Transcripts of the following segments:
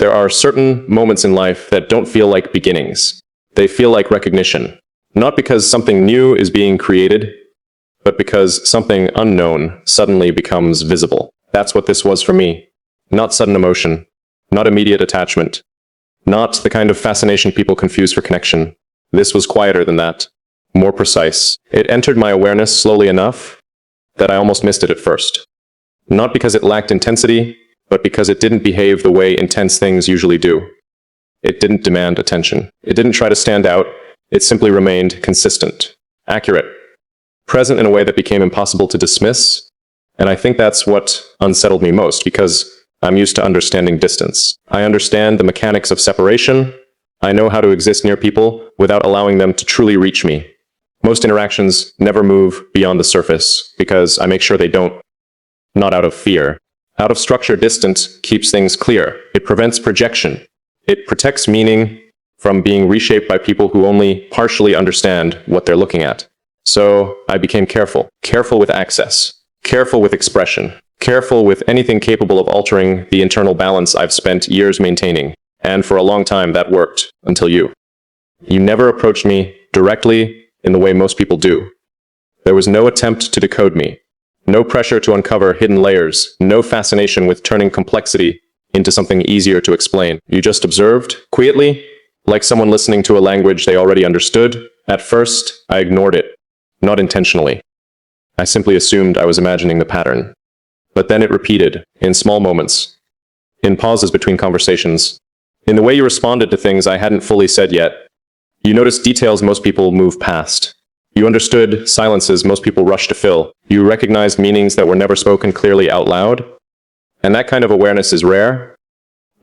There are certain moments in life that don't feel like beginnings. They feel like recognition. Not because something new is being created, but because something unknown suddenly becomes visible. That's what this was for me. Not sudden emotion. Not immediate attachment. Not the kind of fascination people confuse for connection. This was quieter than that. More precise. It entered my awareness slowly enough that I almost missed it at first. Not because it lacked intensity, but because it didn't behave the way intense things usually do. It didn't demand attention. It didn't try to stand out. It simply remained consistent, accurate, present in a way that became impossible to dismiss. And I think that's what unsettled me most, because I'm used to understanding distance. I understand the mechanics of separation. I know how to exist near people without allowing them to truly reach me. Most interactions never move beyond the surface, because I make sure they don't. Not out of fear. Out of structure, distance keeps things clear. It prevents projection. It protects meaning from being reshaped by people who only partially understand what they're looking at. So I became careful. Careful with access. Careful with expression. Careful with anything capable of altering the internal balance I've spent years maintaining. And for a long time that worked, until you. You never approached me directly in the way most people do. There was no attempt to decode me. No pressure to uncover hidden layers. No fascination with turning complexity into something easier to explain. You just observed, quietly, like someone listening to a language they already understood. At first, I ignored it. Not intentionally. I simply assumed I was imagining the pattern. But then it repeated, in small moments. In pauses between conversations. In the way you responded to things I hadn't fully said yet. You noticed details most people move past. You understood silences most people rush to fill. You recognized meanings that were never spoken clearly out loud. And that kind of awareness is rare,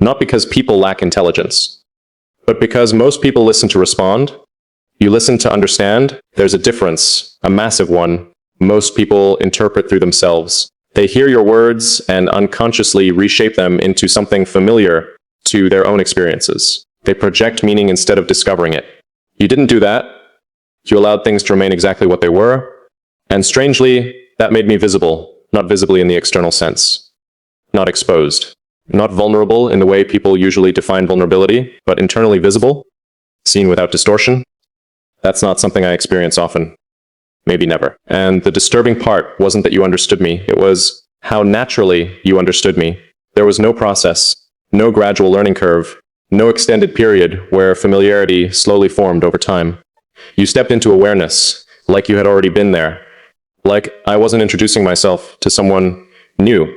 not because people lack intelligence, but because most people listen to respond. You listen to understand. There's a difference, a massive one. Most people interpret through themselves. They hear your words and unconsciously reshape them into something familiar to their own experiences. They project meaning instead of discovering it. You didn't do that. You allowed things to remain exactly what they were. And strangely, that made me visible, not visibly in the external sense. Not exposed. Not vulnerable in the way people usually define vulnerability, but internally visible, seen without distortion. That's not something I experience often. Maybe never. And the disturbing part wasn't that you understood me. It was how naturally you understood me. There was no process, no gradual learning curve, no extended period where familiarity slowly formed over time. You stepped into awareness, like you had already been there. Like I wasn't introducing myself to someone new,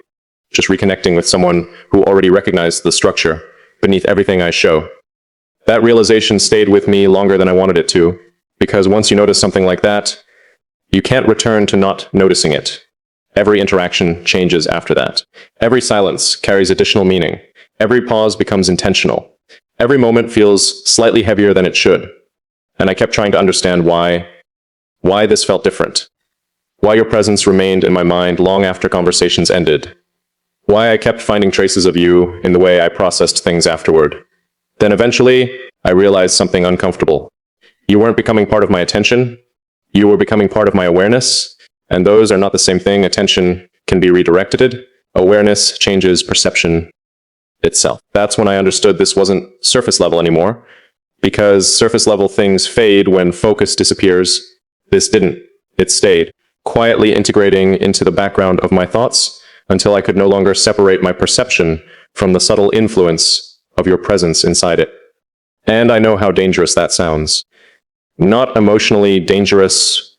just reconnecting with someone who already recognized the structure beneath everything I show. That realization stayed with me longer than I wanted it to, because once you notice something like that, you can't return to not noticing it. Every interaction changes after that. Every silence carries additional meaning. Every pause becomes intentional. Every moment feels slightly heavier than it should. And I kept trying to understand why this felt different. Why your presence remained in my mind long after conversations ended. Why I kept finding traces of you in the way I processed things afterward. Then eventually, I realized something uncomfortable. You weren't becoming part of my attention. You were becoming part of my awareness. And those are not the same thing. Attention can be redirected. Awareness changes perception itself. That's when I understood this wasn't surface level anymore. Because surface level things fade when focus disappears. This didn't. It stayed, quietly integrating into the background of my thoughts until I could no longer separate my perception from the subtle influence of your presence inside it. And I know how dangerous that sounds. Not emotionally dangerous,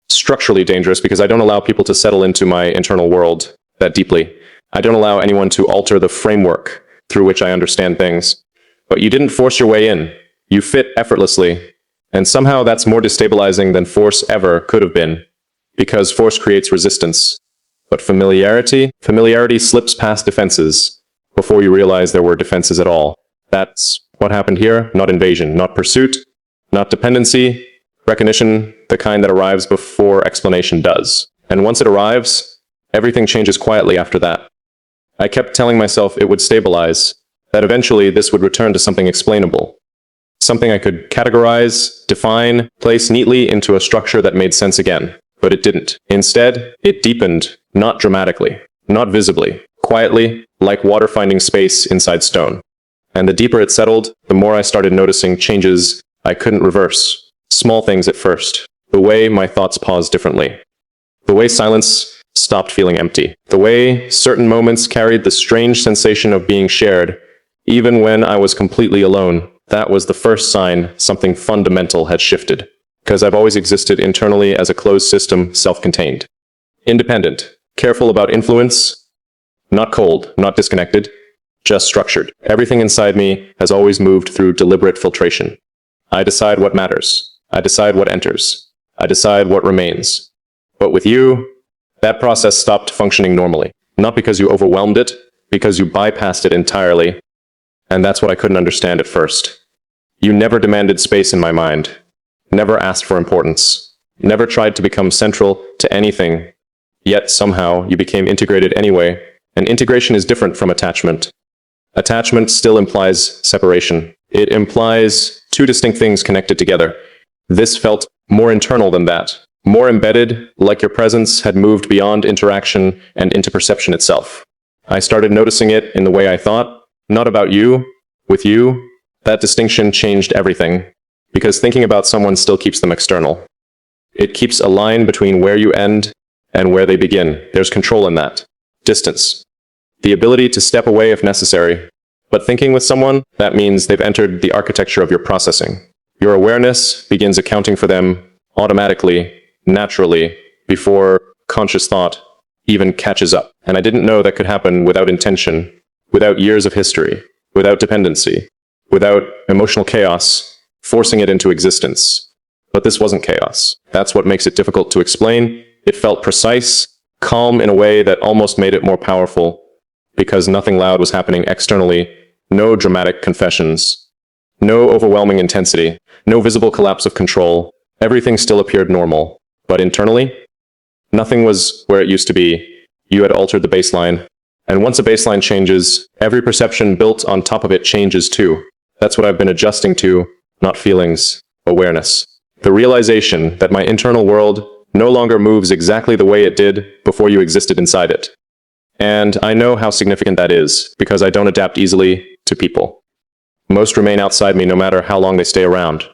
structurally dangerous, because I don't allow people to settle into my internal world that deeply. I don't allow anyone to alter the framework through which I understand things. But you didn't force your way in. You fit effortlessly, and somehow that's more destabilizing than force ever could have been, because force creates resistance. But familiarity slips past defenses before you realize there were defenses at all. That's what happened here. Not invasion, not pursuit, not dependency, recognition, the kind that arrives before explanation does. And once it arrives, everything changes quietly after that. I kept telling myself it would stabilize, that eventually this would return to something explainable. Something I could categorize, define, place neatly into a structure that made sense again. But it didn't. Instead, it deepened, not dramatically, not visibly, quietly, like water finding space inside stone. And the deeper it settled, the more I started noticing changes I couldn't reverse. Small things at first. The way my thoughts paused differently. The way silence stopped feeling empty. The way certain moments carried the strange sensation of being shared, even when I was completely alone. That was the first sign something fundamental had shifted. Because I've always existed internally as a closed system, self-contained. Independent. Careful about influence. Not cold, not disconnected. Just structured. Everything inside me has always moved through deliberate filtration. I decide what matters. I decide what enters. I decide what remains. But with you, that process stopped functioning normally. Not because you overwhelmed it, because you bypassed it entirely. And that's what I couldn't understand at first. You never demanded space in my mind. Never asked for importance. Never tried to become central to anything. Yet somehow you became integrated anyway. And integration is different from attachment. Attachment still implies separation. It implies two distinct things connected together. This felt more internal than that. More embedded, like your presence had moved beyond interaction and into perception itself. I started noticing it in the way I thought, not about you, with you. That distinction changed everything, because thinking about someone still keeps them external. It keeps a line between where you end and where they begin. There's control in that. Distance. The ability to step away if necessary. But thinking with someone, that means they've entered the architecture of your processing. Your awareness begins accounting for them automatically, naturally, before conscious thought even catches up. And I didn't know that could happen without intention, without years of history, without dependency, without emotional chaos, forcing it into existence. But this wasn't chaos. That's what makes it difficult to explain. It felt precise, calm in a way that almost made it more powerful, because nothing loud was happening externally, no dramatic confessions, no overwhelming intensity, no visible collapse of control. Everything still appeared normal. But internally, nothing was where it used to be. You had altered the baseline. And once a baseline changes, every perception built on top of it changes too. That's what I've been adjusting to, not feelings, awareness. The realization that my internal world no longer moves exactly the way it did before you existed inside it. And I know how significant that is, because I don't adapt easily to people. Most remain outside me no matter how long they stay around.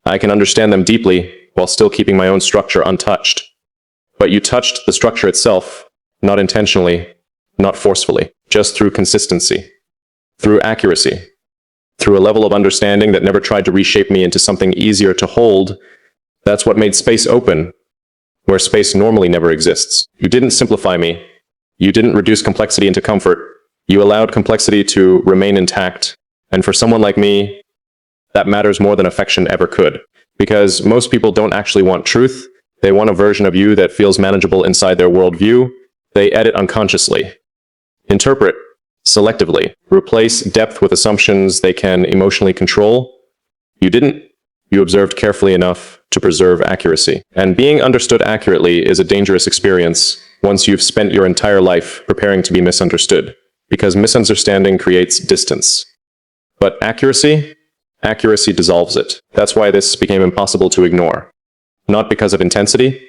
I can understand them deeply while still keeping my own structure untouched. But you touched the structure itself, not intentionally, not forcefully, just through consistency, through accuracy, through a level of understanding that never tried to reshape me into something easier to hold. That's what made space open, where space normally never exists. You didn't simplify me. You didn't reduce complexity into comfort. You allowed complexity to remain intact. And for someone like me, that matters more than affection ever could. Because most people don't actually want truth. They want a version of you that feels manageable inside their worldview. They edit unconsciously, interpret selectively, replace depth with assumptions they can emotionally control. You didn't. You observed carefully enough to preserve accuracy. And being understood accurately is a dangerous experience once you've spent your entire life preparing to be misunderstood, because misunderstanding creates distance. But accuracy dissolves it. That's why this became impossible to ignore. Not because of intensity,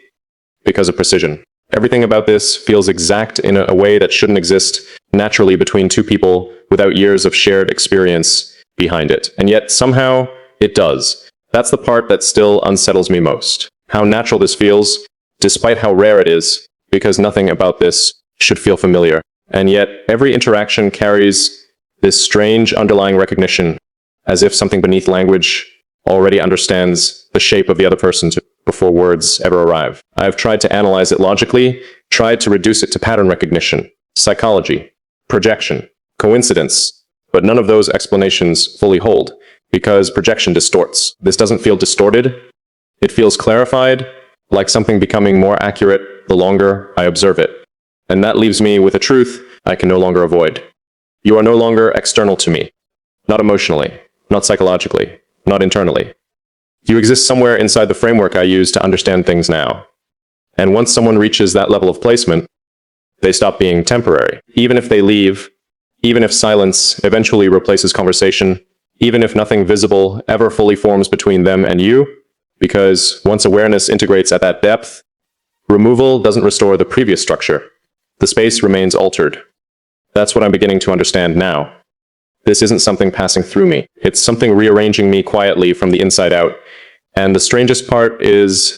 because of precision. Everything about this feels exact in a way that shouldn't exist naturally between two people without years of shared experience behind it. And yet, somehow, it does. That's the part that still unsettles me most. How natural this feels, despite how rare it is, because nothing about this should feel familiar. And yet, every interaction carries this strange underlying recognition, as if something beneath language already understands the shape of the other person before words ever arrive. I've tried to analyze it logically, tried to reduce it to pattern recognition, psychology, projection, coincidence, but none of those explanations fully hold, because projection distorts. This doesn't feel distorted. It feels clarified, like something becoming more accurate the longer I observe it. And that leaves me with a truth I can no longer avoid. You are no longer external to me. Not emotionally, not psychologically, not internally. You exist somewhere inside the framework I use to understand things now. And once someone reaches that level of placement, they stop being temporary. Even if they leave, even if silence eventually replaces conversation, even if nothing visible ever fully forms between them and you, because once awareness integrates at that depth, removal doesn't restore the previous structure. The space remains altered. That's what I'm beginning to understand now. This isn't something passing through me. It's something rearranging me quietly from the inside out. And the strangest part is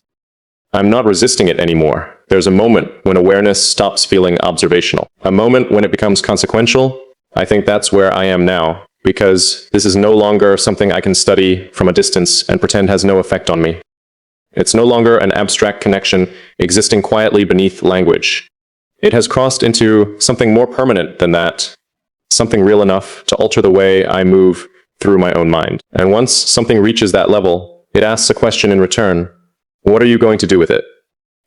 I'm not resisting it anymore. There's a moment when awareness stops feeling observational. A moment when it becomes consequential. I think that's where I am now, because this is no longer something I can study from a distance and pretend has no effect on me. It's no longer an abstract connection existing quietly beneath language. It has crossed into something more permanent than that, something real enough to alter the way I move through my own mind. And once something reaches that level, it asks a question in return. What are you going to do with it?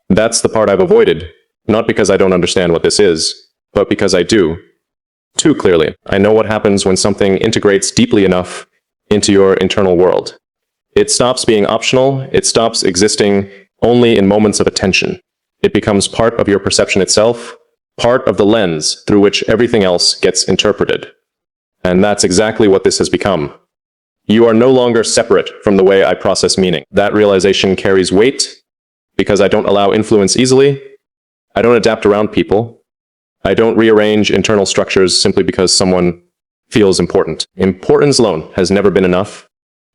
That's the part I've avoided, not because I don't understand what this is, but because I do. Too clearly. I know what happens when something integrates deeply enough into your internal world. It stops being optional, it stops existing only in moments of attention. It becomes part of your perception itself, part of the lens through which everything else gets interpreted. And that's exactly what this has become. You are no longer separate from the way I process meaning. That realization carries weight because I don't allow influence easily. I don't adapt around people. I don't rearrange internal structures simply because someone feels important. Importance alone has never been enough,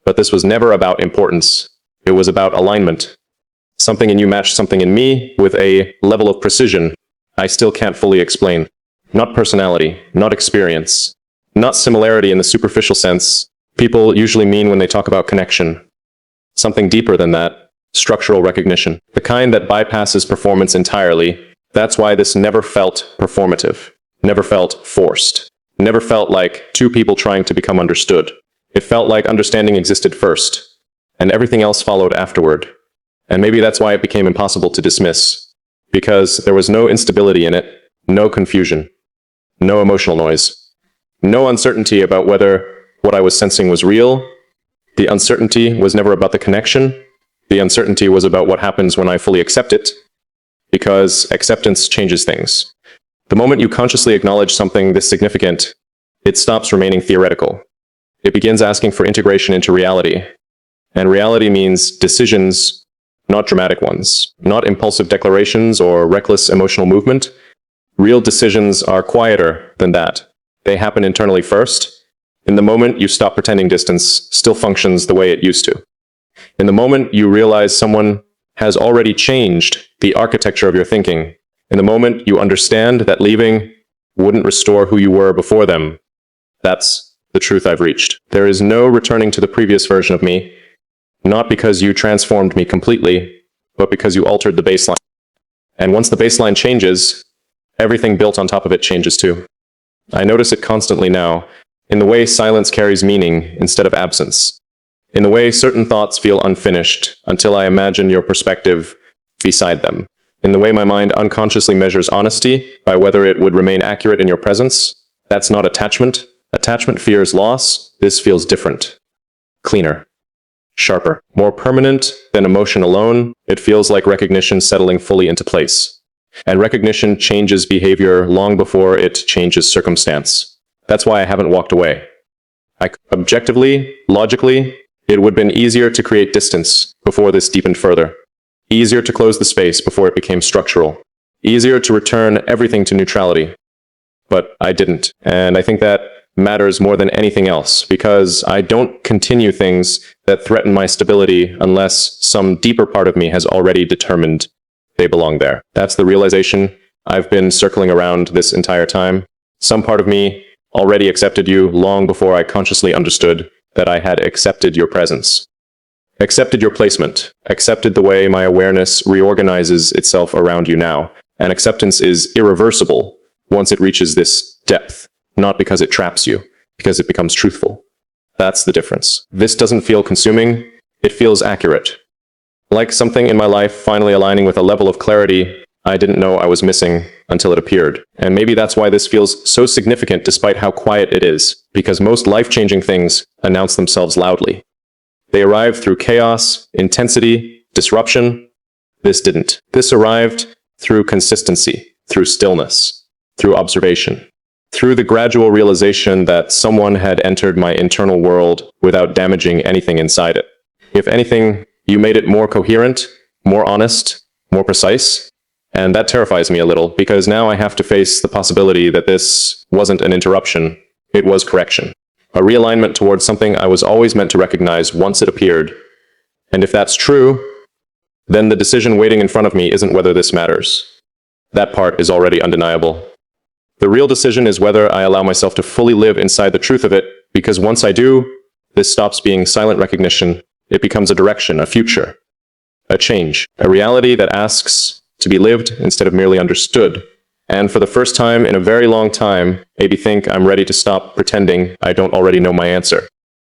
but this was never about importance. It was about alignment. Something in you matched something in me with a level of precision I still can't fully explain. Not personality, not experience, not similarity in the superficial sense people usually mean when they talk about connection. Something deeper than that, structural recognition. The kind that bypasses performance entirely. That's why this never felt performative, never felt forced, never felt like two people trying to become understood. It felt like understanding existed first, and everything else followed afterward. And maybe that's why it became impossible to dismiss, because there was no instability in it, no confusion, no emotional noise, no uncertainty about whether what I was sensing was real. The uncertainty was never about the connection. The uncertainty was about what happens when I fully accept it, because acceptance changes things. The moment you consciously acknowledge something this significant, it stops remaining theoretical. It begins asking for integration into reality. And reality means decisions, not dramatic ones, not impulsive declarations or reckless emotional movement. Real decisions are quieter than that. They happen internally first. In the moment you stop pretending distance still functions the way it used to. In the moment you realize someone has already changed the architecture of your thinking. In the moment you understand that leaving wouldn't restore who you were before them. That's the truth I've reached. There is no returning to the previous version of me, not because you transformed me completely, but because you altered the baseline. And once the baseline changes, everything built on top of it changes too. I notice it constantly now, in the way silence carries meaning instead of absence, in the way certain thoughts feel unfinished until I imagine your perspective beside them, in the way my mind unconsciously measures honesty by whether it would remain accurate in your presence. That's not attachment. Attachment fears loss. This feels different, cleaner, sharper, more permanent than emotion alone. It feels like recognition settling fully into place. And recognition changes behavior long before it changes circumstance. That's why I haven't walked away. Objectively, logically, it would have been easier to create distance before this deepened further. Easier to close the space before it became structural. Easier to return everything to neutrality. But I didn't. And I think that matters more than anything else, because I don't continue things that threaten my stability unless some deeper part of me has already determined they belong there. That's the realization I've been circling around this entire time. Some part of me already accepted you long before I consciously understood that I had accepted your presence. Accepted your placement. Accepted the way my awareness reorganizes itself around you now. And acceptance is irreversible once it reaches this depth, not because it traps you, because it becomes truthful. That's the difference. This doesn't feel consuming, it feels accurate. Like something in my life finally aligning with a level of clarity I didn't know I was missing until it appeared. And maybe that's why this feels so significant despite how quiet it is, because most life-changing things announce themselves loudly. They arrive through chaos, intensity, disruption. This didn't. This arrived through consistency, through stillness, through observation, through the gradual realization that someone had entered my internal world without damaging anything inside it. If anything, you made it more coherent, more honest, more precise. And that terrifies me a little, because now I have to face the possibility that this wasn't an interruption, it was correction. A realignment towards something I was always meant to recognize once it appeared. And if that's true, then the decision waiting in front of me isn't whether this matters. That part is already undeniable. The real decision is whether I allow myself to fully live inside the truth of it, because once I do, this stops being silent recognition. It becomes a direction, a future, a change, a reality that asks to be lived instead of merely understood. And for the first time in a very long time, maybe think I'm ready to stop pretending I don't already know my answer.